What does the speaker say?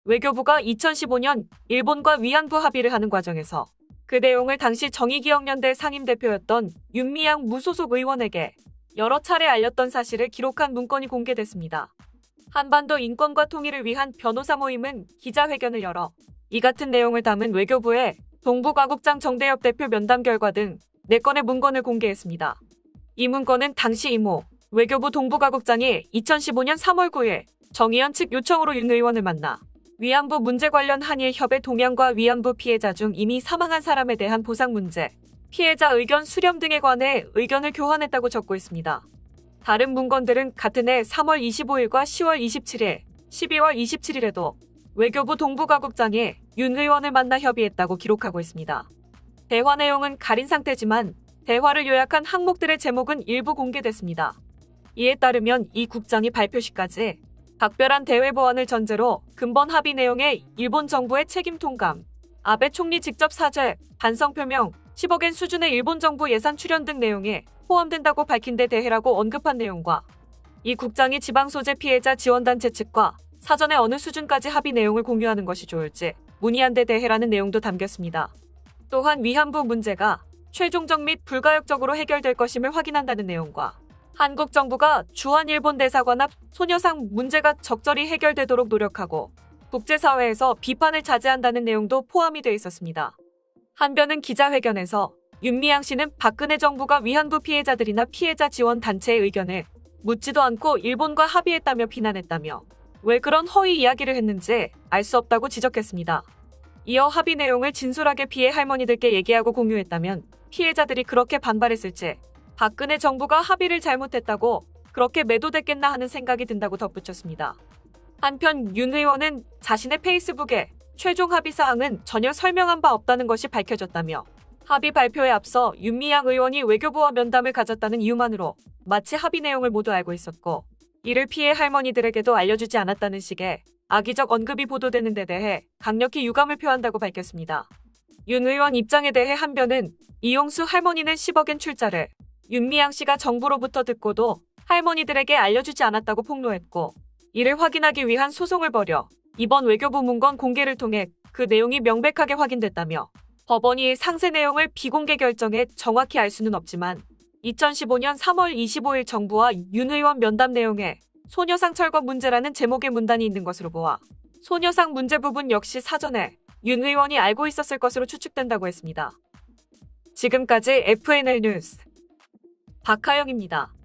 외교부가 2015년 일본과 위안부 합의를 하는 과정에서 그 내용을 당시 정의기억연대 상임대표였던 윤미향 무소속 의원에게 여러 차례 알렸던 사실을 기록한 문건이 공개됐습니다. 한반도 인권과 통일을 위한 변호사 모임은 기자회견을 열어 이 같은 내용을 담은 외교부의 동북아국장 정대협 대표 면담 결과 등 4건의 문건을 공개했습니다. 이 문건은 당시 이모 외교부 동북아국장이 2015년 3월 9일 정의연 측 요청으로 윤 의원을 만나 위안부 문제 관련 한일협의 동향과 위안부 피해자 중 이미 사망한 사람에 대한 보상 문제, 피해자 의견 수렴 등에 관해 의견을 교환했다고 적고 있습니다. 다른 문건들은 같은 해 3월 25일과 10월 27일, 12월 27일에도 외교부 동북아국장이 윤 의원을 만나 협의했다고 기록하고 있습니다. 대화 내용은 가린 상태지만 대화를 요약한 항목들의 제목은 일부 공개됐습니다. 이에 따르면 이 국장이 발표 시까지 각별한 대외 보안을 전제로 근본 합의 내용에 일본 정부의 책임 통감, 아베 총리 직접 사죄, 반성 표명, 10억엔 수준의 일본 정부 예산 출연 등 내용이 포함된다고 밝힌 데 대해라고 언급한 내용과 이 국장이 지방 소재 피해자 지원단체 측과 사전에 어느 수준까지 합의 내용을 공유하는 것이 좋을지 문의한 데 대해라는 내용도 담겼습니다. 또한 위안부 문제가 최종적 및 불가역적으로 해결될 것임을 확인한다는 내용과 한국 정부가 주한 일본 대사관 앞 소녀상 문제가 적절히 해결되도록 노력하고 국제사회에서 비판을 자제한다는 내용도 포함이 되어 있었습니다. 한편은 기자회견에서 윤미향 씨는 박근혜 정부가 위안부 피해자들이나 피해자 지원 단체의 의견을 묻지도 않고 일본과 합의했다며 비난했다며 왜 그런 허위 이야기를 했는지 알 수 없다고 지적했습니다. 이어 합의 내용을 진솔하게 피해 할머니들께 얘기하고 공유했다면 피해자들이 그렇게 반발했을지 박근혜 정부가 합의를 잘못했다고 그렇게 매도됐겠나 하는 생각이 든다고 덧붙였습니다. 한편 윤 의원은 자신의 페이스북에 최종 합의 사항은 전혀 설명한 바 없다는 것이 밝혀졌다며 합의 발표에 앞서 윤미향 의원이 외교부와 면담을 가졌다는 이유만으로 마치 합의 내용을 모두 알고 있었고 이를 피해 할머니들에게도 알려주지 않았다는 식의 악의적 언급이 보도되는 데 대해 강력히 유감을 표한다고 밝혔습니다. 윤 의원 입장에 대해 한편은 이용수 할머니는 10억엔 출자를 윤미향 씨가 정부로부터 듣고도 할머니들에게 알려주지 않았다고 폭로했고 이를 확인하기 위한 소송을 벌여 이번 외교부 문건 공개를 통해 그 내용이 명백하게 확인됐다며 법원이 상세 내용을 비공개 결정해 정확히 알 수는 없지만 2015년 3월 25일 정부와 윤 의원 면담 내용에 소녀상 철거 문제라는 제목의 문단이 있는 것으로 보아 소녀상 문제 부분 역시 사전에 윤 의원이 알고 있었을 것으로 추측된다고 했습니다. 지금까지 FNL 뉴스 박하영입니다.